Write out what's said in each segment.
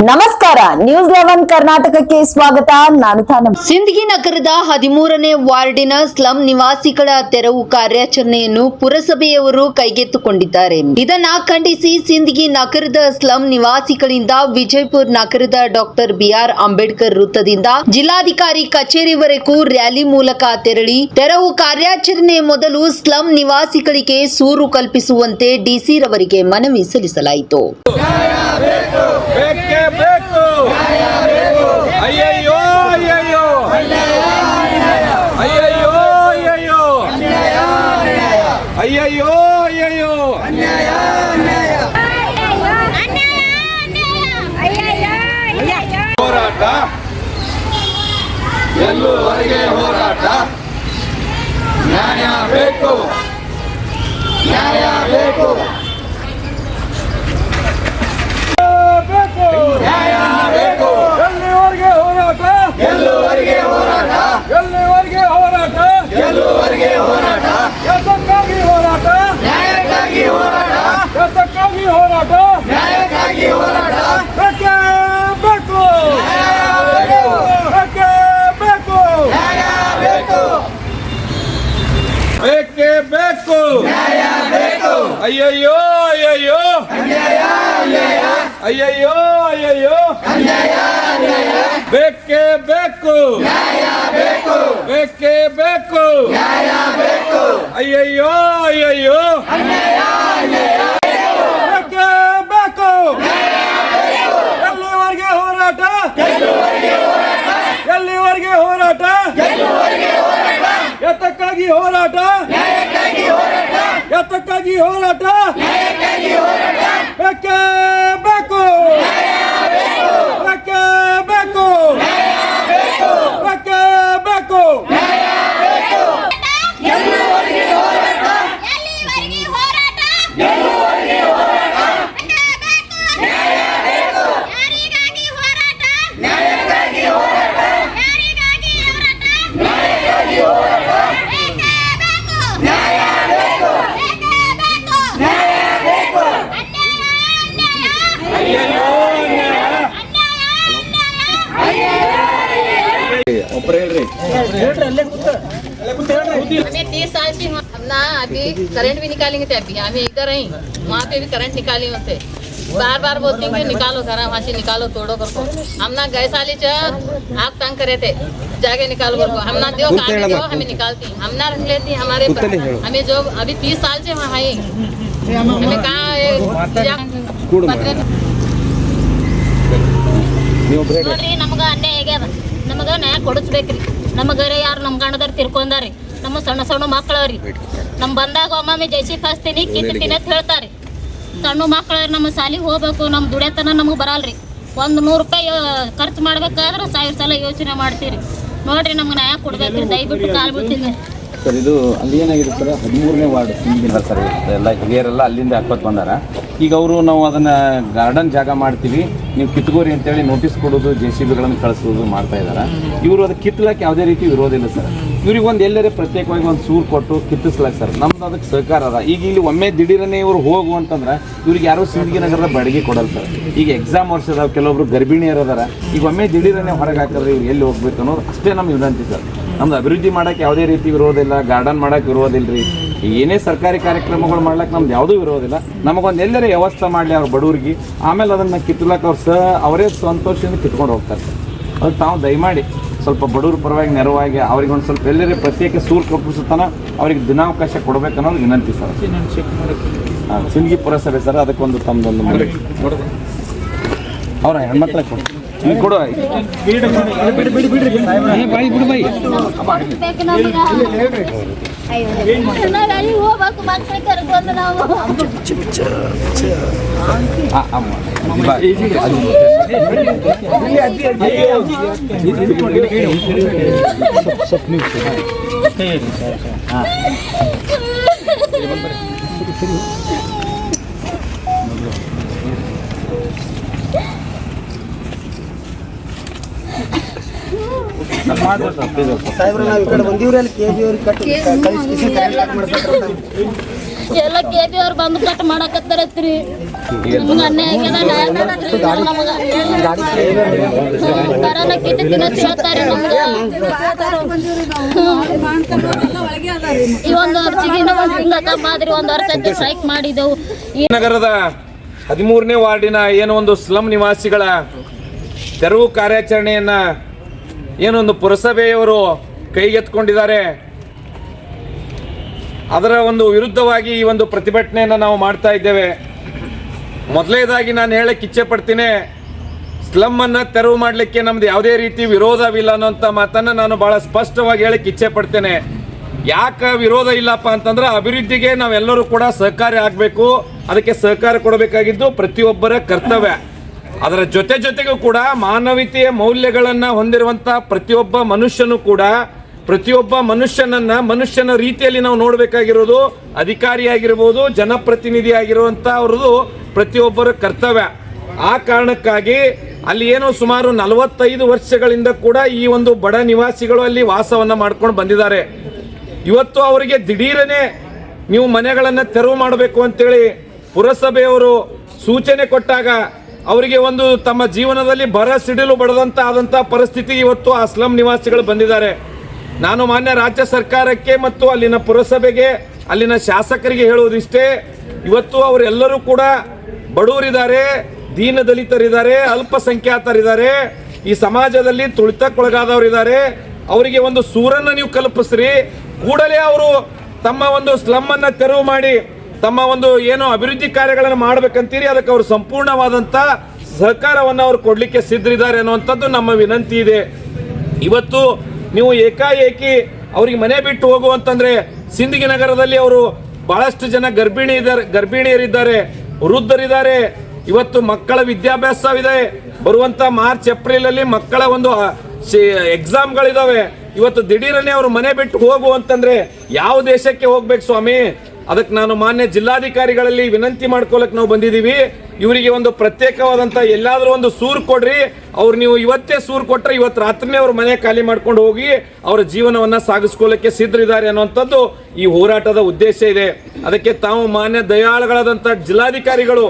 ನಮಸ್ಕಾರ, ನ್ಯೂಸ್ 11 ಕರ್ನಾಟಕಕ್ಕೆ ಸ್ವಾಗತ. ನಾನು ತಾನಮ್ಮ. ಸಿಂದಗಿ ನಗರದ 13ನೇ ವಾರ್ಡಿನ ಸ್ಲಂ ನಿವಾಸಿಗಳ ತೆರವು ಕಾರ್ಯಾಚರಣೆಯನ್ನು ಪುರಸಭೆಯವರು ಕೈಗೆತ್ತಿಕೊಂಡಿದ್ದಾರೆ. ಇದನ್ನ ಖಂಡಿಸಿ ಸಿಂದಗಿ ನಗರದ ಸ್ಲಂ ನಿವಾಸಿಗಳಿಂದ ವಿಜಯಪುರ ನಗರದ ಡಾಕ್ಟರ್ ಬಿಆರ್ ಅಂಬೇಡ್ಕರ್ ವೃತ್ತದಿಂದ ಜಿಲ್ಲಾಧಿಕಾರಿ ಕಚೇರಿವರೆಗೂ ರ್ಯಾಲಿ ಮೂಲಕ ತೆರಳಿ ತೆರವು ಕಾರ್ಯಾಚರಣೆ ಮೊದಲು ಸ್ಲಂ ನಿವಾಸಿಗಳಿಗೆ ಸೂರು ಕಲ್ಪಿಸುವಂತೆ ಡಿಸಿ ರವರಿಗೆ ಮನವಿ ಸಲ್ಲಿಸಲಾಯಿತು. ಅಯ್ಯಯ್ಯೋ ಅಯ್ಯಯ್ಯೋ ಅಯ್ಯಯ್ಯೋ ಅಯ್ಯಯ್ಯೋ ಅಯ್ಯಯ್ಯೋ ಅಯ್ಯಯ್ಯೋ ಹೋರಾಟ ಎಲ್ಲೂವರೆಗೆ ಹೋರಾಟ. ನ್ಯಾಯ ಬೇಕು, ನ್ಯಾಯ ಬೇಕು, ನ್ಯಾಯ ಬೇಕು. ಎಲ್ಲಿವರೆಗೆ ಹೋರಾಟ, ಎಲ್ಲಿವರೆಗೆ ಹೋರಾಟ, ಎಲ್ಲಿವರೆಗೆ ಹೋರಾಟ, ಎಲ್ಲಿವರೆಗೆ ಹೋರಾಟ. ಯಾತಕ್ಕಾಗಿ ಹೋರಾಟ, ನ್ಯಾಯಕ್ಕಾಗಿ ಹೋರಾಟ, ಯಾತಕ್ಕಾಗಿ ಹೋರಾಟ, ನ್ಯಾಯಕ್ಕಾಗಿ ಹೋರಾಟ. ಬೇಕೇ ಬೇಕು, ಬೇಕೇ ಬೇಕು, ನ್ಯಾಯ ಬೇಕು, ಬೇಕೇ ಬೇಕು, ನ್ಯಾಯ ಬೇಕು. ಅಯ್ಯಯ್ಯೋ ಅಯ್ಯಯ್ಯೋ ಅನ್ಯಾಯ ಅನ್ಯಾಯ, ಅಯ್ಯಯ್ಯೋ ಅಯ್ಯಯ್ಯೋ ಅನ್ಯಾಯ ಅನ್ಯಾಯ. ಬೇಕೇ ಬೇಕು, ನ್ಯಾಯ ಬೇಕು, ಬೇಕೇ ಬೇಕು, ನ್ಯಾಯ ಬೇಕು. ಅಯ್ಯಯ್ಯೋ ಅಯ್ಯಯ್ಯೋ ಅನ್ಯಾಯ ಅನ್ಯಾಯ. ಬೇಕೇ ಬೇಕು, ನ್ಯಾಯ ಬೇಕು. ಎಲ್ಲಿವರೆಗೆ ಹೋರಾಟ, ಎಲ್ಲಿವರೆಗೆ ಹೋರಾಟ, ಎಲ್ಲಿವರೆಗೆ ಹೋರಾಟ, ಎಲ್ಲಿವರೆಗೆ ಹೋರಾಟ. ಯಾತಕ್ಕಾಗಿ ಹೋರಾಟ, ನ್ಯಾಯಕ್ಕಾಗಿ ಹೋರಾಟ, ಯಾತಕ್ಕಾಗಿ ಹೋರಾಟ, ನ್ಯಾಯಕ್ಕಾಗಿ ಹೋರಾಟ. ಬೇಕೇ ಬೇಕು, ಬೇಕೇ ಬೇಕು, ಬೇಕೇ ಬೇಕು. ಎಲ್ಲಿವರೆಗೆ ಹೋರಾಟ, ಎಲ್ಲಿವರೆಗೆ ಹೋರಾಟ, ನ್ಯಾಯ ಬೇಕು, ಯಾರಿಗಾಗಿ ಹೋರಾಟ, ನ್ಯಾಯಕ್ಕಾಗಿ ಹೋರಾಟ, ಯಾರಿಗಾಗಿ ಹೋರಾಟ, ನ್ಯಾಯಕ್ಕಾಗಿ ಹೋರಾಟ. ಬೇಕೇ ಬೇಕು, ನ್ಯಾಯ ಬೇಕು, ಬೇಕೇ ಬೇಕು, ನ್ಯಾಯ ಬೇಕು. ಅನ್ಯಾಯ ಅನ್ಯಾಯ, ಅಯ್ಯಯ್ಯೋ ಅನ್ಯಾಯ, ಅನ್ಯಾಯ ಅನ್ಯಾಯ, ಒಬ್ಬರು ಹೇಳ್ರಿ. हमें 30 साल से हम ना अभी करंट भी निकालेंगे थे. अभी हमें इधर ही वहाँ पे भी करंट निकाले होते. बार बार बोलते हैं कि निकालो घर वहाँ से निकालो तोड़ो करको. हम ना गए साली आग तंग करे थे जाके निकालो करको. हम ना दो हमें निकालती, हम ना रख लेती हमारे हमें जो अभी 30 साल से वहाँ है हमें कहाँ ನೋಡ್ರಿ ನಮ್ಗೆ ಅನ್ಯಾಯ ಆಗ್ಯದ. ನಮಗೆ ನ್ಯಾಯ ಕೊಡಿಸ್ಬೇಕ್ರಿ. ನಮಗರೆ ಯಾರು ನಮ್ಮ ಗಂಡದಾರ ತಿರ್ಕೊಂಡಾರಿ. ನಮ್ಮ ಸಣ್ಣ ಸಣ್ಣ ಮಕ್ಕಳವ್ರಿ. ನಮ್ಮ ಬಂದಾಗ ಒಮ್ಮೊಮ್ಮೆ ಜೈಸಿ ಫಸ್ತೀನಿ ಕಿತ್ತೀನಿ ಅಂತ ಹೇಳ್ತಾರೆ. ಸಣ್ಣ ಮಕ್ಕಳವ್ರಿ, ನಮ್ಮ ಶಾಲಿಗೆ ಹೋಗ್ಬೇಕು, ನಮ್ಮ ದುಡಿಯತನ ನಮಗೆ ಬರಲ್ರಿ. 100 ರೂಪಾಯಿ ಖರ್ಚು ಮಾಡ್ಬೇಕಾದ್ರೆ 1000 ಸಲ ಯೋಚನೆ ಮಾಡ್ತೀರಿ. ನೋಡ್ರಿ ನಮ್ಗೆ ನ್ಯಾಯ ಕೊಡ್ಬೇಕ್ರಿ. ದಯವಿಟ್ಟು ಕಾಲ್ ಬೀಳ್ತೀನಿ ಸರ್. ಇದು ಅಲ್ಲಿ ಏನಾಗಿದೆ ಸರ್, 13ನೇ ವಾರ್ಡ್ ಸಿಂದಗಿನ ಸರ್. ಎಲ್ಲ ಹಿರಿಯರೆಲ್ಲ ಅಲ್ಲಿಂದ ಹಾಕೋದು ಬಂದಾರ. ಈಗ ಅವರು ನಾವು ಅದನ್ನು ಗಾರ್ಡನ್ ಜಾಗ ಮಾಡ್ತೀವಿ, ನೀವು ಕಿತ್ಕೋರಿ ಅಂತೇಳಿ ನೋಟಿಸ್ ಕೊಡೋದು, JCBಗಳನ್ನು ಕಳಿಸೋದು ಮಾಡ್ತಾ ಇದ್ದಾರೆ. ಇವರು ಅದು ಕಿತ್ತಲಕ್ಕೆ ಯಾವುದೇ ರೀತಿ ವಿರೋಧಿಲ್ಲ ಸರ್. ಇವ್ರಿಗೆ ಒಂದು ಎಲ್ಲರೇ ಪ್ರತ್ಯೇಕವಾಗಿ ಒಂದು ಸೂರು ಕೊಟ್ಟು ಕಿತ್ತಿಸ್ಲಾಕ ಸರ್ ನಮ್ದು ಅದಕ್ಕೆ ಸಹಕಾರ ಅದ. ಈಗ ಇಲ್ಲಿ ಒಮ್ಮೆ ದಿಢೀರನೇ ಇವರು ಹೋಗು ಅಂತಂದ್ರೆ ಇವ್ರಿಗೆ ಯಾರೋ ಸಿಂದಗಿ ನಗರದ ಬಾಡಿಗೆ ಕೊಡಲ್ಲ ಸರ್. ಈಗ ಎಕ್ಸಾಮ್ ವರ್ಷದ ಕೆಲವೊಬ್ರು ಗರ್ಭಿಣಿಯರು ಅದಾರ. ಈಗ ಒಮ್ಮೆ ದಿಢೀರನೇ ಹೊರಗೆ ಹಾಕಿದ್ರೆ ಇವ್ರು ಎಲ್ಲಿ ಹೋಗ್ಬೇಕು ಅನ್ನೋದು ಅಷ್ಟೇ ನಮ್ಮ ವಿನಂತಿ ಸರ್. ನಮ್ದು ಅಭಿವೃದ್ಧಿ ಮಾಡೋಕ್ಕೆ ಯಾವುದೇ ರೀತಿ ವಿರೋಧಿಲ್ಲ, ಗಾರ್ಡನ್ ಮಾಡೋಕ್ಕೆ ವಿರೋಧಿಲ್ಲ ರೀ. ಏನೇ ಸರ್ಕಾರಿ ಕಾರ್ಯಕ್ರಮಗಳು ಮಾಡ್ಲಿಕ್ಕೆ ನಮ್ದು ಯಾವುದೂ ವಿರೋಧಿಲ್ಲ. ನಮಗೊಂದು ಎಲ್ಲರೇ ವ್ಯವಸ್ಥೆ ಮಾಡಲಿ ಅವ್ರ ಬಡವ್ರಿಗೆ, ಆಮೇಲೆ ಅದನ್ನು ಕಿತ್ತಲಕ್ಕೆ ಅವ್ರು ಅವರೇ ಸಂತೋಷದಿಂದ ಕಿತ್ಕೊಂಡು ಹೋಗ್ತಾರೆ ಸರ್. ಅದು ತಾವು ದಯಮಾಡಿ ಸ್ವಲ್ಪ ಬಡವ್ರ ಪರವಾಗಿ ನೆರವಾಗಿ ಅವ್ರಿಗೆ ಒಂದು ಸ್ವಲ್ಪ ಎಲ್ಲರೇ ಪ್ರತ್ಯೇಕ ಸೂರು ಕಲ್ಪಿಸುತ್ತಾನ ಅವ್ರಿಗೆ ದಿನಾವಕಾಶ ಕೊಡಬೇಕನ್ನೋದು ವಿನಂತಿ ಸರ್. ಸಿಂದಗಿ ಪುರಸಭೆ ಸರ್, ಅದಕ್ಕೊಂದು ತಮ್ಮದೊಂದು ಅವ್ರ ಹೆಣ್ಮಕ್ಳಿಗೆ ಕೊಡಿ, ನೀವು ಕೊಡು. ಹೋಗ್ಬೇಕು ಮಕ್ಕಳ ಕರ್ಕೊಂಡು ನಾವು ಸಾಹೇಬ್ರ ನಾವು ಈ ಕಡೆ ಬಂದೀವ್ರಿ. ಅಲ್ಲಿ KG ಅವ್ರಿಗೆ ಕಟ್ ಕಳಿಸಿ ಎಲ್ಲ ಕೆಬಿ ಅವ್ರು ಬಂದು ಕಟ್ ಮಾಡಕತ್ತಾರತ್ರಿ ನಮ್ಗೆ ಅನ್ಯಾಯ ಆಗ್ಯದ ನ್ಯಾಯ ಕೊಡ್ರಿ ನಮ್ಗೆ ಕರೋನಾ ಕಿಟ್ ತಿನ್ನತ್ ಹೇಳ್ತಾರೆ ನಮ್ಗೆ ಈ ಒಂದು ವರ್ಷಕ್ಕೆ ಒಂದು ತಿಂಗಳ ಮಾದ್ರಿ ಒಂದು ವರ್ಷ ಸ್ಟ್ರೈಕ್ ಮಾಡಿದೆವು ನಗರದ 13ನೇ ವಾರ್ಡಿನ ಏನೋ ಒಂದು ಸ್ಲಂ ನಿವಾಸಿಗಳ ತೆರವು ಕಾರ್ಯಾಚರಣೆಯನ್ನ ಏನೊಂದು ಪುರಸಭೆಯವರು ಕೈಗೆತ್ತಿಕೊಂಡಿದ್ದಾರೆ. ಅದರ ಒಂದು ವಿರುದ್ಧವಾಗಿ ಈ ಒಂದು ಪ್ರತಿಭಟನೆಯನ್ನು ನಾವು ಮಾಡ್ತಾ ಇದ್ದೇವೆ. ಮೊದಲನೇದಾಗಿ ನಾನು ಹೇಳಕ್ಕೆ ಇಚ್ಛೆ ಪಡ್ತೀನಿ, ಸ್ಲಮ್ಮನ್ನು ತೆರವು ಮಾಡಲಿಕ್ಕೆ ನಮ್ದು ಯಾವುದೇ ರೀತಿ ವಿರೋಧವಿಲ್ಲ ಅನ್ನೋಂಥ ಮಾತನ್ನು ನಾನು ಭಾಳ ಸ್ಪಷ್ಟವಾಗಿ ಹೇಳಕ್ಕೆ ಇಚ್ಛೆ ಪಡ್ತೇನೆ. ಯಾಕೆ ವಿರೋಧ ಇಲ್ಲಪ್ಪ ಅಂತಂದ್ರೆ ಅಭಿವೃದ್ಧಿಗೆ ನಾವೆಲ್ಲರೂ ಕೂಡ ಸಹಕಾರಿ ಆಗಬೇಕು, ಅದಕ್ಕೆ ಸಹಕಾರ ಕೊಡಬೇಕಾಗಿದ್ದು ಪ್ರತಿಯೊಬ್ಬರ ಕರ್ತವ್ಯ. ಅದರ ಜೊತೆಗೂ ಕೂಡ ಮಾನವೀಯತೆಯ ಮೌಲ್ಯಗಳನ್ನು ಹೊಂದಿರುವಂಥ ಪ್ರತಿಯೊಬ್ಬ ಮನುಷ್ಯನೂ ಕೂಡ ಪ್ರತಿಯೊಬ್ಬ ಮನುಷ್ಯನ ರೀತಿಯಲ್ಲಿ ನಾವು ನೋಡಬೇಕಾಗಿರೋದು ಅಧಿಕಾರಿಯಾಗಿರ್ಬೋದು, ಜನಪ್ರತಿನಿಧಿ ಆಗಿರುವಂಥ ಅವ್ರದ್ದು ಪ್ರತಿಯೊಬ್ಬರ ಕರ್ತವ್ಯ. ಆ ಕಾರಣಕ್ಕಾಗಿ ಅಲ್ಲಿ ಏನೋ ಸುಮಾರು 45 ವರ್ಷಗಳಿಂದ ಕೂಡ ಈ ಒಂದು ಬಡ ನಿವಾಸಿಗಳು ಅಲ್ಲಿ ವಾಸವನ್ನು ಮಾಡ್ಕೊಂಡು ಬಂದಿದ್ದಾರೆ. ಇವತ್ತು ಅವರಿಗೆ ದಿಢೀರನೆ ನೀವು ಮನೆಗಳನ್ನು ತೆರವು ಮಾಡಬೇಕು ಅಂತೇಳಿ ಪುರಸಭೆಯವರು ಸೂಚನೆ ಕೊಟ್ಟಾಗ ಅವರಿಗೆ ಒಂದು ತಮ್ಮ ಜೀವನದಲ್ಲಿ ಬರ ಸಿಡಿಲು ಬಡದಂತ ಆದಂಥ ಪರಿಸ್ಥಿತಿ ಇವತ್ತು ಆ ಸ್ಲಂ ನಿವಾಸಿಗಳು ಬಂದಿದ್ದಾರೆ. ನಾನು ಮಾನ್ಯ ರಾಜ್ಯ ಸರ್ಕಾರಕ್ಕೆ ಮತ್ತು ಅಲ್ಲಿನ ಪುರಸಭೆಗೆ ಅಲ್ಲಿನ ಶಾಸಕರಿಗೆ ಹೇಳುವುದಿಷ್ಟೇ, ಇವತ್ತು ಅವರೆಲ್ಲರೂ ಕೂಡ ಬಡವರಿದ್ದಾರೆ, ದೀನ ದಲಿತರಿದ್ದಾರೆ, ಅಲ್ಪಸಂಖ್ಯಾತರಿದ್ದಾರೆ, ಈ ಸಮಾಜದಲ್ಲಿ ತುಳಿತಕ್ಕೊಳಗಾದವರಿದ್ದಾರೆ. ಅವರಿಗೆ ಒಂದು ಸೂರನ್ನು ನೀವು ಕಲ್ಪಿಸ್ರಿ, ಕೂಡಲೇ ಅವರು ತಮ್ಮ ಒಂದು ಸ್ಲಮ್ ಅನ್ನು ತೆರವು ಮಾಡಿ ತಮ್ಮ ಒಂದು ಏನೋ ಅಭಿವೃದ್ಧಿ ಕಾರ್ಯಗಳನ್ನು ಮಾಡ್ಬೇಕಂತೀರಿ, ಅದಕ್ಕೆ ಅವರು ಸಂಪೂರ್ಣವಾದಂಥ ಸಹಕಾರವನ್ನು ಅವರು ಕೊಡಲಿಕ್ಕೆ ಸಿದ್ಧರಿದ್ದಾರೆ ಅನ್ನುವಂಥದ್ದು ನಮ್ಮ ವಿನಂತಿ ಇದೆ. ಇವತ್ತು ನೀವು ಏಕಾಏಕಿ ಅವ್ರಿಗೆ ಮನೆ ಬಿಟ್ಟು ಹೋಗುವಂತಂದ್ರೆ ಸಿಂದಗಿ ನಗರದಲ್ಲಿ ಅವರು ಬಹಳಷ್ಟು ಜನ ಗರ್ಭಿಣಿಯರಿದ್ದಾರೆ, ವೃದ್ಧರಿದ್ದಾರೆ. ಇವತ್ತು ಮಕ್ಕಳ ವಿದ್ಯಾಭ್ಯಾಸವಿದೆ, ಬರುವಂತ ಮಾರ್ಚ್ ಏಪ್ರಿಲ್ ಅಲ್ಲಿ ಮಕ್ಕಳ ಒಂದು ಎಕ್ಸಾಮ್ಗಳಿದಾವೆ. ಇವತ್ತು ದಿಢೀರನೆ ಅವರು ಮನೆ ಬಿಟ್ಟು ಹೋಗುವಂತಂದ್ರೆ ಯಾವ ದೇಶಕ್ಕೆ ಹೋಗ್ಬೇಕು ಸ್ವಾಮಿ? ಅದಕ್ಕೆ ನಾನು ಮಾನ್ಯ ಜಿಲ್ಲಾಧಿಕಾರಿಗಳಲ್ಲಿ ವಿನಂತಿ ಮಾಡ್ಕೊಳಕ್ ನಾವು ಬಂದಿದ್ದೀವಿ. ಇವರಿಗೆ ಒಂದು ಪ್ರತ್ಯೇಕವಾದಂಥ ಎಲ್ಲಾದರೂ ಒಂದು ಸೂರು ಕೊಡ್ರಿ. ಅವ್ರು ನೀವು ಇವತ್ತೇ ಸೂರು ಕೊಟ್ಟರೆ ಇವತ್ತು ರಾತ್ರಿನೇ ಅವ್ರ ಮನೆ ಖಾಲಿ ಮಾಡ್ಕೊಂಡು ಹೋಗಿ ಅವರ ಜೀವನವನ್ನು ಸಾಗಿಸ್ಕೊಳ್ಳೋಕ್ಕೆ ಸಿದ್ಧರಿದ್ದಾರೆ ಅನ್ನುವಂಥದ್ದು ಈ ಹೋರಾಟದ ಉದ್ದೇಶ ಇದೆ. ಅದಕ್ಕೆ ತಾವು ಮಾನ್ಯ ದಯಾಳುಗಳಾದಂಥ ಜಿಲ್ಲಾಧಿಕಾರಿಗಳು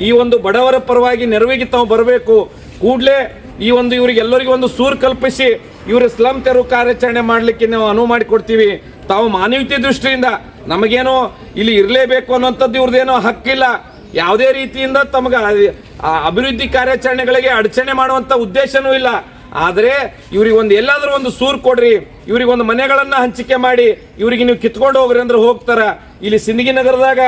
ಈ ಒಂದು ಬಡವರ ಪರವಾಗಿ ನೆರವಿಗೆ ತಾವು ಬರಬೇಕು. ಕೂಡಲೇ ಈ ಒಂದು ಇವರಿಗೆಲ್ಲರಿಗೂ ಒಂದು ಸೂರು ಕಲ್ಪಿಸಿ ಇವರು ಸ್ಲಮ್ ತೆರವು ಕಾರ್ಯಾಚರಣೆ ಮಾಡಲಿಕ್ಕೆ ನಾವು ಅನುವು ಮಾಡಿಕೊಡ್ತೀವಿ. ತಾವು ಮಾನವೀಯತೆ ದೃಷ್ಟಿಯಿಂದ ನಮಗೇನೋ ಇಲ್ಲಿ ಇರಲೇಬೇಕು ಅನ್ನೋಂಥದ್ದು ಇವ್ರದ್ದೇನೋ ಹಕ್ಕಿಲ್ಲ. ಯಾವುದೇ ರೀತಿಯಿಂದ ತಮಗೆ ಅಭಿವೃದ್ಧಿ ಕಾರ್ಯಾಚರಣೆಗಳಿಗೆ ಅಡಚಣೆ ಮಾಡುವಂಥ ಉದ್ದೇಶನೂ ಇಲ್ಲ. ಆದರೆ ಇವ್ರಿಗೆ ಒಂದು ಎಲ್ಲಾದರೂ ಒಂದು ಸೂರು ಕೊಡ್ರಿ, ಇವ್ರಿಗೆ ಒಂದು ಮನೆಗಳನ್ನು ಹಂಚಿಕೆ ಮಾಡಿ ಇವರಿಗೆ ನೀವು ಕಿತ್ಕೊಂಡು ಹೋಗ್ರಿ ಅಂದ್ರೆ ಹೋಗ್ತಾರ. ಇಲ್ಲಿ ಸಿಂದಗಿ ನಗರದಾಗ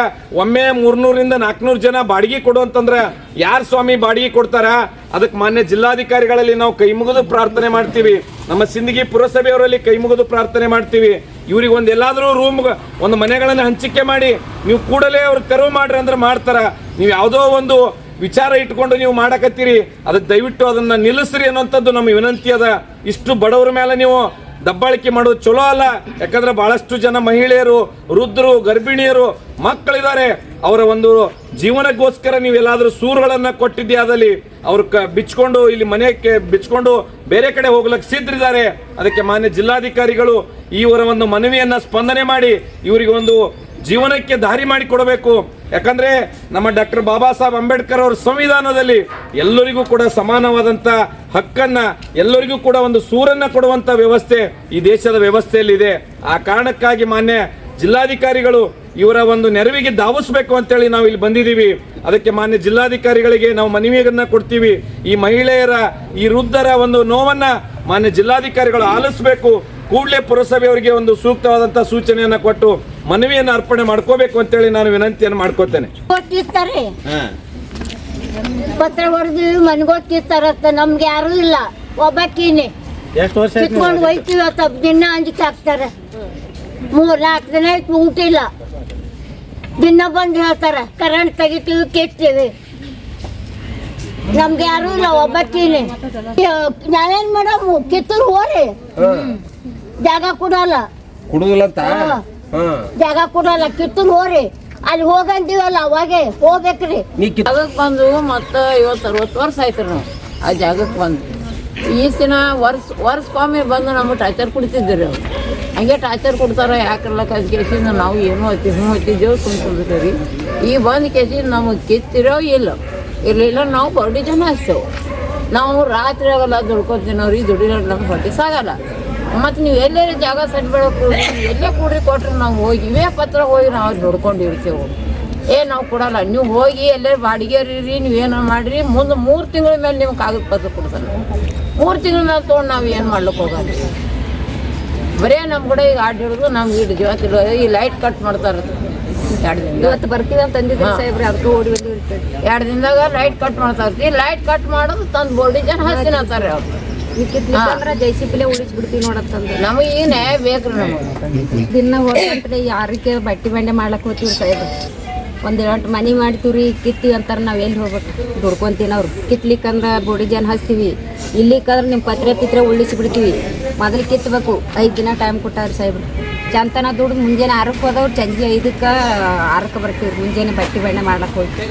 ಒಮ್ಮೆ 300ರಿಂದ 400 ಜನ ಬಾಡಿಗೆ ಕೊಡುವಂತಂದ್ರೆ ಯಾರು ಸ್ವಾಮಿ ಬಾಡಿಗೆ ಕೊಡ್ತಾರ? ಅದಕ್ಕೆ ಮಾನ್ಯ ಜಿಲ್ಲಾಧಿಕಾರಿಗಳಲ್ಲಿ ನಾವು ಕೈ ಮುಗಿದು ಪ್ರಾರ್ಥನೆ ಮಾಡ್ತೀವಿ. ನಮ್ಮ ಸಿಂದಗಿ ಪುರಸಭೆಯವರಲ್ಲಿ ಕೈ ಮುಗಿದು ಪ್ರಾರ್ಥನೆ ಮಾಡ್ತೀವಿ. ಇವ್ರಿಗೆ ಒಂದು ಎಲ್ಲಾದರೂ ರೂಮ್ ಒಂದು ಮನೆಗಳನ್ನು ಹಂಚಿಕೆ ಮಾಡಿ ನೀವು ಕೂಡಲೇ ಅವ್ರು ತೆರವು ಮಾಡ್ರಿ ಅಂದ್ರೆ ಮಾಡ್ತಾರ. ನೀವು ಯಾವುದೋ ಒಂದು ವಿಚಾರ ಇಟ್ಕೊಂಡು ನೀವು ಮಾಡಕತ್ತೀರಿ, ಅದಕ್ಕೆ ದಯವಿಟ್ಟು ಅದನ್ನ ನಿಲ್ಲಿಸ್ರಿ ಅನ್ನೋಂಥದ್ದು ನಮ್ಮ ವಿನಂತಿ ಅದ. ಇಷ್ಟು ಬಡವರ ಮೇಲೆ ನೀವು ದಬ್ಬಾಳಿಕೆ ಮಾಡೋದು ಚಲೋ ಅಲ್ಲ. ಯಾಕಂದ್ರೆ ಬಹಳಷ್ಟು ಜನ ಮಹಿಳೆಯರು, ವೃದ್ಧರು, ಗರ್ಭಿಣಿಯರು, ಮಕ್ಕಳಿದ್ದಾರೆ. ಅವರ ಒಂದು ಜೀವನಕ್ಕೋಸ್ಕರ ನೀವು ಎಲ್ಲಾದರೂ ಸೂರುಗಳನ್ನು ಕೊಟ್ಟಿದ್ದೆ ಆದಲ್ಲಿ ಅವ್ರು ಬಿಚ್ಕೊಂಡು ಇಲ್ಲಿ ಮನೆಗೆ ಬಿಚ್ಕೊಂಡು ಬೇರೆ ಕಡೆ ಹೋಗ್ಲಿಕ್ಕೆ ಸಿದ್ಧರಿದ್ದಾರೆ. ಅದಕ್ಕೆ ಮಾನ್ಯ ಜಿಲ್ಲಾಧಿಕಾರಿಗಳು ಇವರ ಒಂದು ಮನವಿಯನ್ನ ಸ್ಪಂದನೆ ಮಾಡಿ ಇವರಿಗೆ ಒಂದು ಜೀವನಕ್ಕೆ ದಾರಿ ಮಾಡಿ ಕೊಡಬೇಕು. ಯಾಕಂದ್ರೆ ನಮ್ಮ ಡಾಕ್ಟರ್ ಬಾಬಾ ಸಾಹೇಬ್ ಅಂಬೇಡ್ಕರ್ ಅವರ ಸಂವಿಧಾನದಲ್ಲಿ ಎಲ್ಲರಿಗೂ ಕೂಡ ಸಮಾನವಾದಂಥ ಹಕ್ಕನ್ನ, ಎಲ್ಲರಿಗೂ ಕೂಡ ಒಂದು ಸೂರನ್ನ ಕೊಡುವಂಥ ವ್ಯವಸ್ಥೆ ಈ ದೇಶದ ವ್ಯವಸ್ಥೆಯಲ್ಲಿದೆ. ಆ ಕಾರಣಕ್ಕಾಗಿ ಮಾನ್ಯ ಜಿಲ್ಲಾಧಿಕಾರಿಗಳು ಇವರ ಒಂದು ನೆರವಿಗೆ ಧಾವಿಸಬೇಕು ಅಂತೇಳಿ ನಾವು ಇಲ್ಲಿ ಬಂದಿದ್ದೀವಿ. ಅದಕ್ಕೆ ಮಾನ್ಯ ಜಿಲ್ಲಾಧಿಕಾರಿಗಳಿಗೆ ನಾವು ಮನವಿಯನ್ನ ಕೊಡ್ತೀವಿ. ಈ ಮಹಿಳೆಯರ, ಈ ವೃದ್ಧರ ಒಂದು ನೋವನ್ನ ಮಾನ್ಯ ಜಿಲ್ಲಾಧಿಕಾರಿಗಳು ಆಲಿಸಬೇಕು. ಕೂಡಲೇ ಪುರಸಭೆಯವರಿಗೆ ಒಂದು ಸೂಕ್ತವಾದಂಥ ಸೂಚನೆಯನ್ನು ಕೊಟ್ಟು ಮನವಿಯನ್ನು ಅರ್ಪಣೆ ಮಾಡ್ಕೋಬೇಕು ಅಂತೇಳಿ ನಾನು ವಿನಂತಿಯನ್ನು ಮಾಡ್ಕೋತೇನೆ. ಪತ್ರ ಹೊಡೆದು ಮನೆಗೊತ್ತಿರ್ತಾರತ್ತ, ನಮ್ಗೆ ಯಾರು ಇಲ್ಲ, ಒಬ್ಬಕ್ಕೀನಿ ಕಿತ್ಕೊಂಡು ಹೋಯ್ತೀವಿ. ದಿನ ಅಂಜಿಕೆ ಹಾಕ್ತಾರೆ. 3-4 ದಿನ ಆಯ್ತು ಊಟ ಇಲ್ಲ. ದಿನ ಬಂದು ಹೇಳ್ತಾರ ಕರೆಂಟ್ ತೆಗಿತೀವಿ, ಕೆತ್ತೀವಿ. ನಮ್ಗೆ ಯಾರು ಇಲ್ಲ, ಒಬ್ಬಕ್ಕೀನಿ. ನಾವೇನ್ ಮಾಡಮ್ಮ? ಕಿತ್ತೂರು ಹೋರಿ, ಜಾಗ ಕೊಡಲ್ಲ, ಜಾಗ ಕೊಡಲ್ಲ. ಕಿತ್ತೂರು ಹೋರಿ, ಅಲ್ಲಿ ಹೋಗಂತೀವಲ್ಲ ಅವಾಗೆ ಹೋಗ್ಬೇಕ್ರಿ. ಜಾಗಕ್ಕೆ ಬಂದು ಮತ್ತೆ 50-60 ವರ್ಷ ಆಯ್ತು ನಾವು ಆ ಜಾಗಕ್ಕೆ ಬಂದು. ಈ ದಿನ ವರ್ಷಕ್ಕೊಮ್ಮೆ ಬಂದು ನಮಗೆ ಟಾರ್ಚರ್ ಕೊಡ್ತಿದ್ದೀರಿ ಅವ್ರು ಹಂಗೆ ಟಾರ್ಚರ್ ಕೊಡ್ತಾರೆ ಯಾಕಲ್ಲ ಕೇಸಿಂದ ನಾವು ಏನೋ ಹತ್ತಿದ್ದೇವೆ ಸುಮ್ಕೊಂಡಿರ್ತೀವಿ ರೀ ಈ ಬಂದು ಕೇಸಿಂದ ನಮಗೆ ಕಿತ್ತಿರೋ ಇರಲಿಲ್ಲ ನಾವು ಬಡ್ಡಿ ಜನ ಹಚ್ತೇವೆ ನಾವು ರಾತ್ರಿ ಆಗಲ್ಲ ದುಡ್ಕೊತೀನವ್ರಿ ದುಡಿಲ್ಲ ನಮ್ಗೆ ಹೊಟ್ಟೆ ಸಾಗಲ್ಲ ಮತ್ತು ನೀವು ಎಲ್ಲೇ ಜಾಗ ಸೆಟ್ ಬೆಳಕು ಎಲ್ಲೇ ಕೂಡ್ರಿ ಕೊಟ್ರೆ ನಾವು ಹೋಗಿ ಇವೇ ಪತ್ರ ಹೋಗಿ ನಾವು ದುಡ್ಕೊಂಡಿರ್ತೇವೆ ನಾವು ಕೊಡಲ್ಲ ನೀವು ಹೋಗಿ ಎಲ್ಲೇ ಬಾಡಿಗೆ ರೀ ನೀವೇನೋ ಮಾಡಿರಿ ಮುಂದೆ 3 ತಿಂಗಳ ಮೇಲೆ ನಿಮ್ಗೆ ಕಾಗದ ಪತ್ರ ಕೊಡ್ತಾರೆ 3 ತಿಂಗಳ ಮೇಲೆ ತೊಗೊಂಡು ನಾವು ಏನು ಮಾಡ್ಲಿಕ್ಕೆ ಹೋಗಲ್ಲ ಬರೇ ನಮ್ಮ ಕಡೆ ಈಗ ಹಿಡಿದು ನಮ್ಗೆ ಇಟ್ಟು ಜೀವತ್ತಿಲ್ಲ ಈ ಲೈಟ್ ಕಟ್ ಮಾಡ್ತಾರೆ 2 ದಿನ ಇವತ್ತು ಬರ್ತೀವಿ ಅಂತ ಅಂದಿದ್ರು ಸಾಹೇಬ್ರೆ ಅದಕ್ಕೆ ಓಡಿ ಬಂದು 2 ದಿನದಾಗ ಲೈಟ್ ಕಟ್ ಮಾಡ್ತಾರೆ ಲೈಟ್ ಕಟ್ ಮಾಡೋದು ತಂದು ಬೋರ್ಡಿ ಜನ ಹಸ್ತಿನ ಅಂತಾರೆ ಅವ್ರು ಜೈಸಿಪಿಲೆ ಉಳಿಸ್ಬಿಡ್ತೀವಿ ನೋಡತ್ತಂದ್ರೆ ನಮಗೆ ಈ ನ್ಯಾಯ ಬೇಕ್ರಿ ನಮಗೆ ದಿನ ಹೋಗ್ಬಿಟ್ರೆ ಯಾರಿಗೆ ಬಟ್ಟೆ ಬಂಡೆ ಮಾಡ್ಲಕ್ಕೆ ಹೋಗ್ತೀವಿ ಸಾಹೇಬ್ರೆ 1 ಗಂಟೆ ಮನೆ ಮಾಡ್ತೀವಿ ರೀ ಕಿತ್ತೀವಿ ಅಂತಾರೆ ನಾವು ಎಲ್ಲಿ ಹೋಗ್ಬೇಕು ದುಡ್ಕೊಂತೀನಿ ಅವ್ರು ಕಿತ್ಲಿಕ್ಕಂದ್ರೆ ಬೋಡಿ ಜನ ಹಚ್ತೀವಿ ಇಲ್ಲಿಕ್ಕಂದ್ರೆ ನಿಮ್ಮ ಪತ್ರೆ ಉಳಿಸ್ಬಿಡ್ತೀವಿ ಮೊದಲು ಕಿತ್ತಬೇಕು 5 ದಿನ ಟೈಮ್ ಕೊಟ್ಟಾರ ಸಾಹೇಬ್ರು ಚಂತನ ದುಡ್ಡು ಮುಂಜಾನೆ 6ಕ್ಕೆ ಹೋದವ್ರು ಸಂಜೆ 5ಕ್ಕೆ 6ಕ್ಕೆ ಬರ್ತೀವಿ ಮುಂಜಾನೆ ಬಟ್ಟೆ ಬಣ್ಣೆ ಮಾಡ್ಲಕ್ಕೆ ಹೋಗ್ತೀವಿ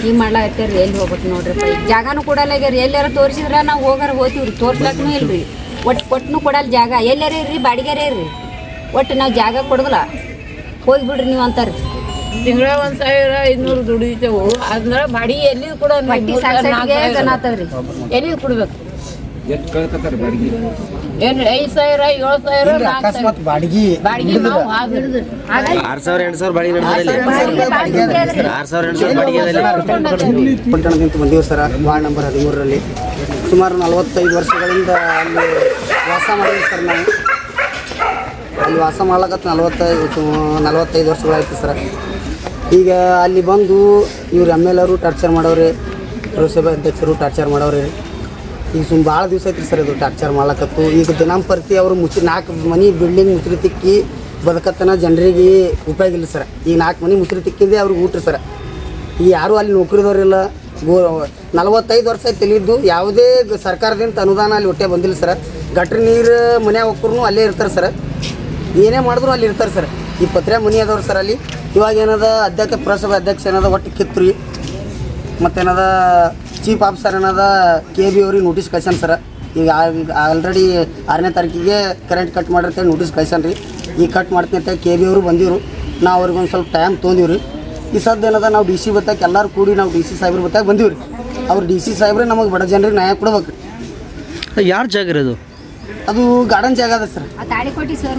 ಈಗ ಮಾಡ್ಲಾಕತ್ತೀರಿ ಎಲ್ಲಿ ಹೋಗ್ಬೇಕು ನೋಡ್ರಿ ಜಾಗನೂ ಕೊಡಲ್ಲ ಆಗ್ಯಾರ ಎಲ್ಲಾರ ತೋರಿಸಿದ್ರೆ ನಾವು ಹೋಗ್ತೀವಿ ರೀ ತೋರ್ಸ್ಲಕ್ಕೂ ಇಲ್ರಿ ಒಟ್ಟು ಕೊಡಲ್ಲ ಜಾಗ ಎಲ್ಲಾರ ಇರ್ರಿ ಬಾಡಿಗೆರೇ ಇರ್ರಿ ಒಟ್ಟು ನಾವು ಜಾಗ ಕೊಡೋದಿಲ್ಲ ಹೋಗಿಬಿಡ್ರಿ ನೀವು ಅಂತಾರೆ ತಿಂಗಳ 1,500 ದುಡಿತೇವು ಅಂದ್ರೆ ಬಾಡಿಗೆ ಎಲ್ಲಿ ಕೂಡ ಬಟ್ಟಿ ಸಾಕ್ರಿ ಎಲ್ಲಿ ಕೊಡ್ಬೇಕು ಎಷ್ಟು ಕಳ್ಕೊತಾರೆ ಬಾಡಿಗೆ ಏನು 5,000 7,000 4,000 ಬಾಡಿಗೆ ನಾವು 6,000 8,000 ಬಾಡಿಗೆ 6,000 ಬಾಡಿಗೆ ಪಟ್ಟಣದಿಂದ ಬಂದೀವಿ ಸರ್ ವಾರ್ಡ್ ನಂಬರ್ 13ರಲ್ಲಿ ಸುಮಾರು 45 ವರ್ಷಗಳಿಂದ ಅಲ್ಲಿ ವಾಸ ಮಾಡಿದ್ವಿ ಸರ್ ನಾವು ಅಲ್ಲಿ ವಾಸ ಮಾಡ್ಲಕತ್ತು 45 ವರ್ಷಗಳಾಯ್ತು ಸರ್ ಈಗ ಅಲ್ಲಿ ಬಂದು ಇವ್ರು MLA ಅವರು ಟಾರ್ಚರ್ ಮಾಡೋರಿ ಪುರಸಭೆ ಅಧ್ಯಕ್ಷರು ಟಾರ್ಚರ್ ಮಾಡೋರಿ ಈಗ ಭಾಳ ದಿವಸ ಐತ್ರಿ ಸರ್ ಇದು ಟಾರ್ಚರ್ ಮಾಡ್ಲಕತ್ತು ಈಗ ದಿನಂಪ್ರತಿ ಅವರು 4 ಮನೆ ಬಿಲ್ಡಿಂಗ್ ಮುಸ್ರಿ ತಿಕ್ಕಿ ಬದುಕತ್ತನ ಜನರಿಗೆ ಉಪಯೋಗ ಇಲ್ಲ ಸರ್ ಈಗ 4 ಮನೆ ಮುಸ್ರಿ ತಿಕ್ಕಿಂದೆ ಅವ್ರಿಗೆ ಊಟ್ರಿ ಸರ್ ಈಗ ಯಾರೂ ಅಲ್ಲಿ ನೌಕರಿದವ್ರಿಲ್ಲ 45 ವರ್ಷ ಆಯ್ತು ತಿಳಿದ್ದು ಯಾವುದೇ ಸರ್ಕಾರದಿಂದ ಅನುದಾನ ಅಲ್ಲಿ ಹೊಟ್ಟೆ ಬಂದಿಲ್ಲ ಸರ್ ಗಟ್ರ ನೀರು ಮನ್ಯಾಗ ಹೋಗ್ರು ಅಲ್ಲೇ ಇರ್ತಾರೆ ಸರ್ ಏನೇ ಮಾಡಿದ್ರು ಅಲ್ಲಿ ಇರ್ತಾರೆ ಸರ್ ಈ ಪತ್ರೆ ಮನೆ ಅದಾವ್ರು ಸರ್ ಅಲ್ಲಿ ಇವಾಗ ಏನದ ಅಧ್ಯಕ್ಷ ಪುರಸಭೆ ಅಧ್ಯಕ್ಷ ಏನದ ಒಟ್ಟು ಕಿತ್ರಿ ಮತ್ತೇನದ ಚೀಫ್ ಆಫೀಸರ್ ಏನದ KB ಅವ್ರಿಗೆ ನೋಟಿಸ್ ಕಳ್ಸ್ಯಾನ ಸರ್ ಈಗ ಆಲ್ರೆಡಿ 6ನೇ ತಾರೀಕಿಗೆ ಕರೆಂಟ್ ಕಟ್ ಮಾಡಿರ್ತೇವೆ ನೋಟಿಸ್ ಕಳ್ಸ್ಯಾನ ರೀ ಈಗ ಕಟ್ ಮಾಡ್ತೀನಿ ಅಂತ KB ಅವರು ಬಂದಿರು ನಾವು ಅವ್ರಿಗೆ ಒಂದು ಸ್ವಲ್ಪ ಟೈಮ್ ತೊಗೊಂಡಿವ್ರಿ ಈ ಸದ್ದು ಏನದ ನಾವು DC ಬತ್ತಾಕ ಎಲ್ಲರೂ ಕೂಡಿ ನಾವು DC ಸಾಹೇಬ್ರ ಬತ್ತಾಕ ಬಂದೀವ್ರಿ ಅವ್ರು DC ಸಾಹೇಬ್ರೆ ನಮಗೆ ಬಡ ಜನರಿಗೆ ನ್ಯಾಯ ಕೊಡ್ಬೇಕು ರೀ ಯಾರ ಜಾಗ ಇರೋದು ಅದು ಗಾರ್ಡನ್ ಜಾಗ ಅದ ಸರ್ ತಾಳಿಕೋಟಿ ಸರ್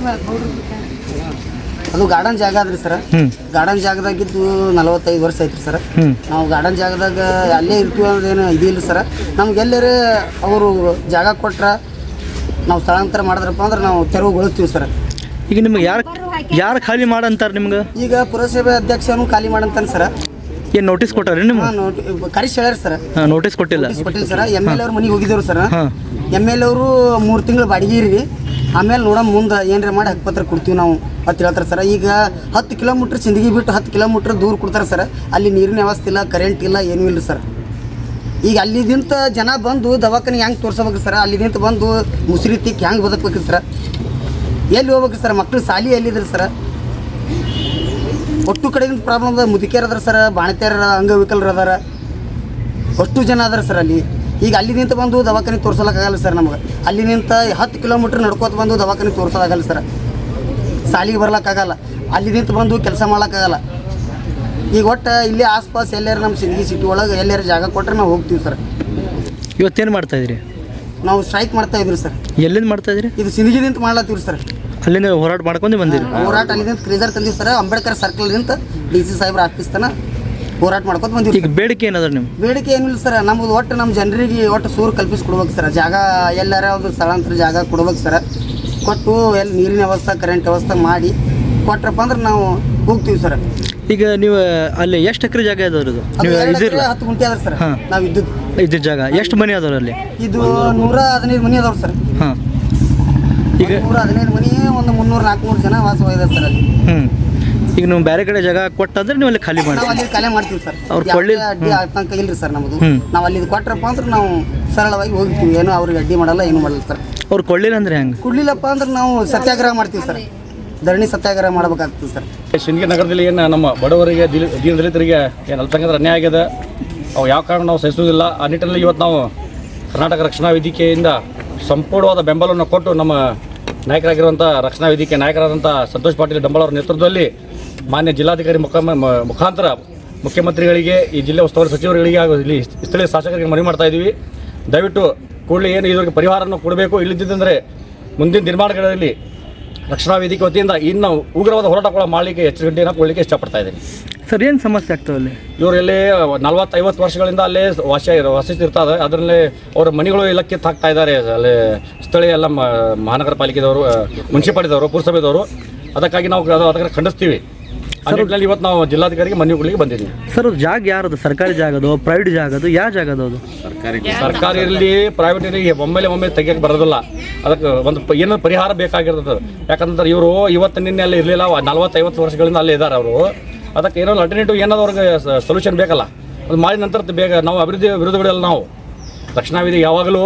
ಅದು ಗಾರ್ಡನ್ ಜಾಗ ಅದ್ರಿ ಸರ್ ಗಾರ್ಡನ್ ಜಾಗದಾಗಿದ್ದು 45 ವರ್ಷ ಐತ್ರಿ ಸರ್ ನಾವು ಗಾರ್ಡನ್ ಜಾಗದಾಗ ಅಲ್ಲೇ ಇರ್ತೀವಿ ಅನ್ನೋದೇನು ಇದಿಲ್ಲ ಸರ್ ನಮ್ಗೆ ಎಲ್ಲರೇ ಅವರು ಜಾಗ ಕೊಟ್ರ ನಾವು ಸ್ಥಳಾಂತರ ಮಾಡಿದ್ರಪ್ಪ ಅಂದ್ರೆ ನಾವು ತೆರವುಗೊಳಿಸ್ತೀವಿ ಸರ್ ಈಗ ನಿಮ್ಗೆ ಯಾರು ಖಾಲಿ ಮಾಡಂತಾರೆ ನಿಮ್ಗೆ ಈಗ ಪುರಸಭೆ ಅಧ್ಯಕ್ಷನು ಖಾಲಿ ಮಾಡಂತಾನೆ ಸರ್ ಏನು ನೋಟಿಸ್ ಕೊಟ್ಟಾರೆ ನಿಮ್ಗೆ ಕರಿಸಿ ಹೇಳ್ಯಾರ ಸರ್ ನೋಟಿಸ್ ಕೊಟ್ಟಿಲ್ಲ ಕೊಟ್ಟಿಲ್ಲ ಸರ್ MLA ಅವ್ರ ಮನೆಗೆ ಹೋಗಿದ್ದೇವ್ರು ಸರ್ MLA ಅವರು 3 ತಿಂಗಳು ಬಾಡಿಗೆ ಇರಿ ಆಮೇಲೆ ನೋಡೋಣ ಮುಂದೆ ಏನರ ಮಾಡಿ ಹಕ್ಕುಪತ್ರ ಕೊಡ್ತೀವಿ ನಾವು ಅಂತ ಹೇಳ್ತಾರೆ ಸರ್ ಈಗ 10 ಕಿಲೋಮೀಟ್ರ್ ಸಿಂದಗಿ ಬಿಟ್ಟು 10 ಕಿಲೋಮೀಟ್ರ್ ದೂರ ಕೊಡ್ತಾರೆ ಸರ್ ಅಲ್ಲಿ ನೀರಿನ ವ್ಯವಸ್ಥೆ ಇಲ್ಲ ಕರೆಂಟ್ ಇಲ್ಲ ಏನೂ ಇಲ್ಲ ಸರ್ ಈಗ ಅಲ್ಲಿದಿಂತ ಜನ ಬಂದು ದವಾಖಾನೆಗೆ ಹೆಂಗೆ ತೋರ್ಸಬೇಕು ಸರ್ ಅಲ್ಲಿದಿಂತ ಬಂದು ಮುಸ್ರಿ ತಿಕ್ಕಿ ಹೆಂಗೆ ಬದುಕಬೇಕು ಸರ್ ಎಲ್ಲಿ ಹೋಗ್ಬೇಕು ಸರ್ ಮಕ್ಕಳು ಸಾಲಿ ಎಲ್ಲಿದ್ರು ಸರ್ ಒಟ್ಟು ಕಡೆಯಿಂದ ಪ್ರಾಬ್ಲಮ್ ಅದ ಮುದುಕಿಯರು ಅದಾರ ಸರ್ ಬಾಣತಿಯರ ಅಂಗವಿಕಲರು ಅದಾರ ಅಷ್ಟು ಜನ ಅದಾರ ಸರ್ ಅಲ್ಲಿ ಈಗ ಅಲ್ಲಿ ನಿಂತು ಬಂದು ದವಾಖಾನೆ ತೋರ್ಸೋಕ್ಕಾಗಲ್ಲ ಸರ್ ನಮಗೆ ಅಲ್ಲಿ ನಿಂತ 10 ಕಿಲೋಮೀಟ್ರ್ ನಡ್ಕೋತ ಬಂದು ದವಾಖಾನೆ ತೋರ್ಸೋದಾಗಲ್ಲ ಸರ್ ಸಾಲಿಗೆ ಬರ್ಲಿಕ್ಕಾಗಲ್ಲ ಅಲ್ಲಿ ನಿಂತು ಬಂದು ಕೆಲಸ ಮಾಡೋಕ್ಕಾಗಲ್ಲ ಈಗ ಒಟ್ಟು ಇಲ್ಲಿ ಆಸ್ಪಾಸ್ ಎಲ್ಲಾರು ನಮ್ಮ ಸಿಂದಗಿ ಸಿಟಿ ಒಳಗೆ ಎಲ್ಲಾರು ಜಾಗ ಕೊಟ್ಟರೆ ನಾವು ಹೋಗ್ತೀವಿ ಸರ್ ಇವತ್ತೇನು ಮಾಡ್ತಾಯಿದ್ರಿ ನಾವು ಸ್ಟ್ರೈಕ್ ಮಾಡ್ತಾಯಿದ್ರಿ ಸರ್ ಎಲ್ಲಿಂದ ಮಾಡ್ತಾಯಿದ್ರಿ ಇದು ಸಿಂದಗಿ ನಿಂತು ಮಾಡ್ಲತ್ತೀವಿ ಸರ್ ಅಲ್ಲಿಂದ ಹೋರಾಟ ಮಾಡ್ಕೊಂಡು ಬಂದಿರಿ ಹೋರಾಟ ಅಲ್ಲಿಂದ ಕ್ರೇಜರ್ ತಂದೀವಿ ಸರ್ ಅಂಬೇಡ್ಕರ್ ಸರ್ಕಲ್ ನಿಂತ DC ಸಾಹೇಬ್ರ ಆಫೀಸ್ ತನ ಹೋರಾಟ ಮಾಡ್ಕೊಂಡು ಬಂದಿವಿ ಈಗ ಬೇಡಿಕೆ ಏನದ ನೀವು ಬೇಡಿಕೆ ಏನಿಲ್ಲ ಸರ್ ನಮ್ಮದು ಒಟ್ಟು ನಮ್ಮ ಜನರಿಗೆ ಒಟ್ಟು ಸೂರು ಕಲ್ಪಿಸ್ಕೊಡ್ಬೇಕು ಸರ್ ಜಾಗ ಎಲ್ಲಾರ ಒಂದು ಸ್ಥಳಾಂತರ ಜಾಗ ಕೊಡ್ಬೇಕು ಸರ್ ಕೊಟ್ಟು ಎಲ್ಲಿ ನೀರಿನ ವ್ಯವಸ್ಥೆ ಕರೆಂಟ್ ವ್ಯವಸ್ಥೆ ಮಾಡಿ ಕೊಟ್ರಪ್ಪ ಅಂದ್ರೆ ನಾವು ಹೋಗ್ತೀವಿ ಸರ್ ಈಗ ನೀವು ಅಲ್ಲಿ ಎಷ್ಟು ಎಕರೆ ಜಾಗ ಅದಾವ್ರದು ಅದು ನೀವು 2 ಇದಿರಲ್ಲ ಎಕರೆ 10 ಗುಂಟೆ ಅದ ಸರ್ ಹಾಂ. ನಾವು ಇದ್ದ ಜಾಗ ಎಷ್ಟು ಮನೆ ಅದಾವ್ರ ಅಲ್ಲಿ ಇದು 115 ಮನೆ ಅದಾವ್ರಿ ಸರ್ ಹಾಂ ಈಗ 115 ಮನೆ ಒಂದು 300-400 ಜನ ವಾಸವಾಗಿದ್ದಾರೆ ಸರ್ ಅಲ್ಲಿ ಈಗ ನೀವು ಬೇರೆ ಕಡೆ ಜಾಗ ಕೊಟ್ಟಂದ್ರೆ ನೀವು ಅಲ್ಲಿ ಖಾಲಿ ಮಾಡಿ ನಾವು ಅಲ್ಲಿ ಕಲೆ ಮಾಡ್ತೀವಿ ಸರ್ ಅವ್ರು ಯಾವುದೇ ಅಡ್ಡಿ ಆತಂಕ ಇಲ್ರಿ ಸರ್ ನಮ್ಮದು ನಾವು ಅಲ್ಲಿ ಕೊಟ್ರಪ್ಪ ಅಂದ್ರೆ ನಾವು ಸರಳವಾಗಿ ಹೋಗ್ತೀವಿ ಏನು ಅವ್ರಿಗೆ ಅಡ್ಡಿ ಮಾಡಲ್ಲ ಏನು ಮಾಡಲ್ಲ ಸರ್ ಅವ್ರು ಕೊಡಲಿಲ್ಲ ಅಂದ್ರೆ ಹೆಂಗೆ ಕೊಡ್ಲಿಲ್ಲಪ್ಪ ಅಂದ್ರೆ ನಾವು ಸತ್ಯಾಗ್ರಹ ಮಾಡ್ತೀವಿ ಸರ್ ಧರಣಿ ಸತ್ಯಾಗ್ರಹ ಮಾಡಬೇಕಾಗ್ತದೆ ಸರ್ ಸಿಂದಗಿ ನಗರದಲ್ಲಿ ಏನು ನಮ್ಮ ಬಡವರಿಗೆ ದೀನ ದಲಿತರಿಗೆ ಏನು ಅಲ್ಪಸಂಖ್ಯಾತರ ಅನ್ಯಾಯ ಆಗಿದೆ ಅವು ಯಾವ ಕಾರಣ ನಾವು ಸಹಿಸೋದಿಲ್ಲ ಆ ನಿಟ್ಟಿನಲ್ಲಿ ಇವತ್ತು ನಾವು ಕರ್ನಾಟಕ ರಕ್ಷಣಾ ವೇದಿಕೆಯಿಂದ ಸಂಪೂರ್ಣವಾದ ಬೆಂಬಲವನ್ನು ಕೊಟ್ಟು ನಮ್ಮ ನಾಯಕರಾಗಿರುವಂಥ ರಕ್ಷಣಾ ವೇದಿಕೆ ನಾಯಕರಾದಂಥ ಸಂತೋಷ್ ಪಾಟೀಲ್ ಡಂಬಾಳ್ ಅವರ ನೇತೃತ್ವದಲ್ಲಿ ಮಾನ್ಯ ಜಿಲ್ಲಾಧಿಕಾರಿ ಮುಖಾಂತರ ಮುಖ್ಯಮಂತ್ರಿಗಳಿಗೆ ಈ ಜಿಲ್ಲೆ ಉಸ್ತುವಾರಿ ಸಚಿವರುಗಳಿಗೆ ಹಾಗೂ ಇಲ್ಲಿ ಸ್ಥಳೀಯ ಶಾಸಕರಿಗೆ ಮನವಿ ಮಾಡ್ತಾ ಇದ್ದೀವಿ. ದಯವಿಟ್ಟು ಕೂಡಲೇ ಏನು ಇದಕ್ಕೆ ಪರಿಹಾರವನ್ನು ಕೊಡಬೇಕು. ಇಲ್ಲದಿದ್ದಂದರೆ ಮುಂದಿನ ದಿನಮಾನಗಳಲ್ಲಿ ರಕ್ಷಣಾ ವೇದಿಕೆ ವತಿಯಿಂದ ಇನ್ನು ಉಗ್ರವಾದ ಹೋರಾಟ ಕೂಡ ಮಾಡಲಿಕ್ಕೆ ಎಚ್ಚರಿಕೆಯನ್ನು ಕೊಡಲಿಕ್ಕೆ ಇಷ್ಟಪಡ್ತಾ ಇದ್ದೀನಿ. ಸರ್ ಏನು ಸಮಸ್ಯೆ ಆಗ್ತವೆ ಅಲ್ಲಿ? ಇವರೆಲ್ಲೇ 40-50 ವರ್ಷಗಳಿಂದ ಅಲ್ಲೇ ವಾಸಿಸ್ತಿರ್ತಾರೆ. ಅದರಲ್ಲೇ ಅವರ ಮನೆಗಳು ಎಲ್ಲ ಕಿತ್ತು ಹಾಕ್ತಾ ಇದ್ದಾರೆ. ಅಲ್ಲೇ ಸ್ಥಳೀಯ ಎಲ್ಲ ಮಹಾನಗರ ಪಾಲಿಕೆದವರು, ಮುನ್ಸಿಪಾಲಿಟಿದವರು, ಪುರಸಭೆದವರು. ಅದಕ್ಕಾಗಿ ನಾವು ಅದಕ್ಕೆ ಖಂಡಿಸ್ತೀವಿ. ಆ ನಿಟ್ಟಿನಲ್ಲಿ ಇವತ್ತು ನಾವು ಜಿಲ್ಲಾಧಿಕಾರಿಗೆ ಮನವಿಗಳಿಗೆ ಬಂದಿದ್ದೀವಿ. ಸರ್ ಅದು ಜಾಗ ಯಾರದು? ಸರ್ಕಾರಿ ಜಾಗದು, ಪ್ರೈವೇಟ್ ಜಾಗದು, ಯಾವ ಜಾಗದು ಅದು? ಸರ್ಕಾರಿ ಇರಲಿ ಪ್ರೈವೇಟ್ ಇರಲಿ ಒಮ್ಮೆ ತೆಗಿಯಕ್ಕೆ ಬರೋದಿಲ್ಲ. ಅದಕ್ಕೆ ಒಂದು ಏನೋ ಪರಿಹಾರ ಬೇಕಾಗಿರ್ತದೆ. ಯಾಕಂದ್ರೆ ಇವರು ಇವತ್ತು ನಿನ್ನೆ ಅಲ್ಲಿ ಇರಲಿಲ್ಲ, 40-50 ವರ್ಷಗಳಿಂದ ಅಲ್ಲೇ ಇದ್ದಾರೆ ಅವರು. ಅದಕ್ಕೆ ಏನೋ ಅಲ್ಟರ್ನೇಟಿವ್ ಏನಾದ್ರು ಅವ್ರಿಗೆ ಸೊಲ್ಯೂಷನ್ ಬೇಕಲ್ಲ. ಅದು ಮಾಡಿದ ನಂತರ ಬೇಗ ನಾವು ಅಭಿವೃದ್ಧಿ ವಿರೋಧಗಳೆಲ್ಲ ನಾವು ರಕ್ಷಣಾ ವೇದಿಕೆ ಯಾವಾಗಲೂ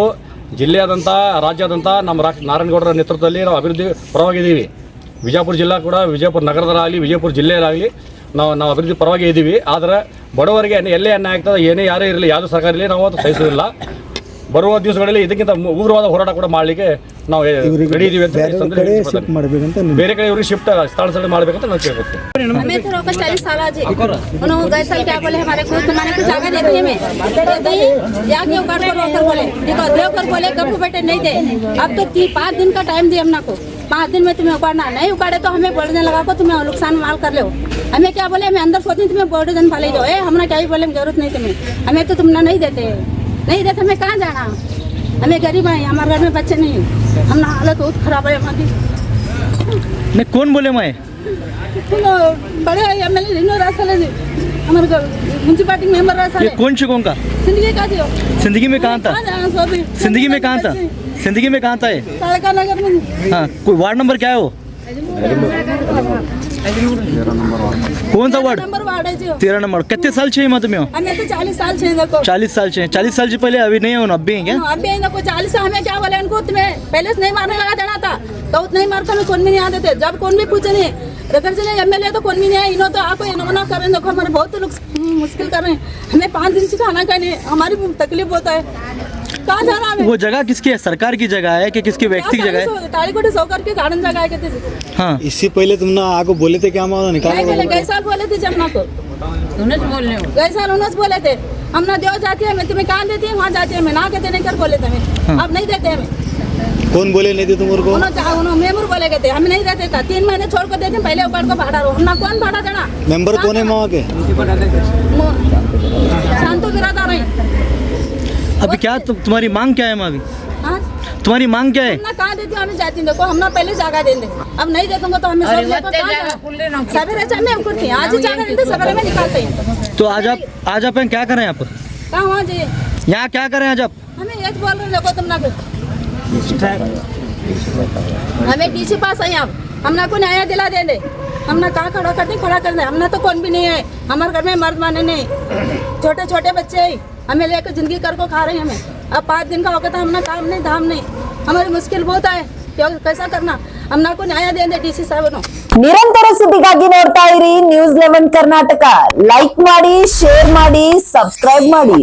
ಜಿಲ್ಲೆಯಾದಂಥ ರಾಜ್ಯಾದಂಥ ನಮ್ಮ ನಾರಾಯಣಗೌಡರ ನೇತೃತ್ವದಲ್ಲಿ ನಾವು ಅಭಿವೃದ್ಧಿ ಪರವಾಗಿದ್ದೀವಿ. ವಿಜಯಪುರ ಜಿಲ್ಲಾ ಕೂಡ, ವಿಜಯಪುರ ನಗರದಲ್ಲಾಗಲಿ, ವಿಜಯಪುರ ಜಿಲ್ಲೆಯಲ್ಲಾಗಲಿ ನಾವು ಅಭಿವೃದ್ಧಿ ಪರವಾಗಿ ಇದ್ದೀವಿ. ಆದರೆ ಬಡವರಿಗೆ ಎಲ್ಲೇ ಅನ್ಯಾಯ ಆಗ್ತದೆ, ಏನೇ ಯಾರೇ ಇರಲಿ, ಯಾವುದೇ ಸರ್ಕಾರ ಇರಲಿ, ನಾವು ಅದು ಸಹಿಸೋದಿಲ್ಲ. ಬರುವ ದಿವಸಗಳಲ್ಲಿ ಇದಕ್ಕಿಂತ ಉಗ್ರವಾದ ಹೋರಾಟ ಕೂಡ ಮಾಡಲಿಕ್ಕೆ ನಾವು ರೆಡಿ ಇದ್ದೀವಿ ಅಂತ ಬೇರೆ ಕಡೆ ಇವ್ರಿಗೆ ಶಿಫ್ಟ್ ಸ್ಥಳ ಮಾಡಬೇಕಂತ ನಾವು ಕೇಳ್ಕೊತೀವಿ. हमें तो रोका 40 साल आज उन्होंने गए साल क्या बोले हमारे को तुम्हारे को जगह देती है मैं या क्यों कर रोकर बोले देखो देवकर बोले कब बेटे नहीं दे. अब तो 5 दिन का टाइम दिए हमना को. 5 दिन में तुम्हें उखाड़ना नहीं उखाड़े तो हमें बोलने लगा को तुम्हें नुकसान माल कर लो. हमें क्या बोले हमें अंदर सोचते तुम्हें बोर्ड जन फाले जाओ. हमने क्या ही बोले जरूरत नहीं तुम्हें. हमें तो तुमने नहीं देते हमें कहाँ जाना. हमें गरीब हैं, हमारे घर में बच्चे नहीं. हमारा हालत बहुत खराब है हमारी. नहीं कौन बोले मैं बड़े एमएलए रिनो रासाले हमारे म्युनिसिपैलिटी मेंबर रासाले कौन सी कौन का जिंदगी का दियो जिंदगी में कहाँ था? जिंदगी में कहाँ था? जिंदगी में कहाँ था ये? ताड़का नगर में. हाँ, कोई वार्ड नंबर क्या है वो? कौन सा वार्ड? नंबर वार्ड है जो 13 नंबर. कितने साल चाहिए मैं तुम्हें? हमें तो 40 साल चाहिए देखो. 40 साल चाहिए. 40 साल से पहले अभी नहीं हो ना, अब भी हैं क्या? अब भी देखो 40 साल हमें क्या बोले उनको तुम्हें पहले से नहीं मारने लगा देना था तो नहीं मारता हमें कौन भी नहीं आते थे. जब कौन भी पूछे नहीं रगड़ चले एमएलए तो कौन भी नहीं आए. इन्हों तो आपको नमूना कर रहे हैं. देखो हमारे बहुत लोग मुश्किल कर रहे हैं. हमें 5 दिन से खाना खाने हमारी तकलीफ होता है. कहाँ जाना हमें? वो जगह किसकी है? सरकार की जगह है कि किसकी व्यक्ति की जगह है? तालीकोटी सौकर के गार्डन जगह है कहते थे. हाँ, इससे पहले तुमने आगे बोले थे क्या नहीं बोले गए साल बोले थे जमुना को गए साल उन्होंने बोले थे हम ना देव जाती है मैं तुम्हें कहाँ देती है वहाँ जाती है मैं ना कहते नहीं कर बोले थे. अब नहीं देते हमें. कौन बोले नहीं थे तुमको? उन्होंने मेमूर बोले गए थे हम नहीं देते था. 3 महीने छोड़ कर देते पहले उपाड़ को भाड़ा रो. हम ना कौन भाड़ा देना. मेंबर कौन है वहाँ के? शांतो बिरादार है. अभी क्या तुम्हारी मांग क्या है? अभी तुम्हारी मांग क्या है? हम ना कहाँ देती हमें जाती देखो हम ना पहले जगह देंगे. अब नहीं दे दूंगा तो हमें सवेरे में उठती आज ही जगह देते सवेरे में निकालते हैं. तो आज आप क्या करें? आप कहाँ वहाँ जाइए यहाँ क्या करें आज आप? हमें ये बोल रहे देखो तुम ना हमें डीसी पास है आप हम ना को न्याय दिला दे. हम ना कहाँ खड़ा कर दे. हम ना तो कौन भी नहीं है. हमारे घर में मर्द माने नहीं छोटे छोटे बच्चे है. हमें लेकर जिंदगी कर को खा रहे हैं. हमें अब 5 दिन का होगा था हम ना काम नहीं धाम नहीं. हमारी मुश्किल बहुत है. कैसा करना हम ना को न्याय दे डी सी साहब. ನಿರಂತರ ಸುದ್ದಿಗಾಗಿ ನೋಡ್ತಾ ಇರಿ ನ್ಯೂಸ್ 11 ಕರ್ನಾಟಕ. ಲೈಕ್ ಮಾಡಿ, ಶೇರ್ ಮಾಡಿ, ಸಬ್ಸ್ಕ್ರೈಬ್ ಮಾಡಿ.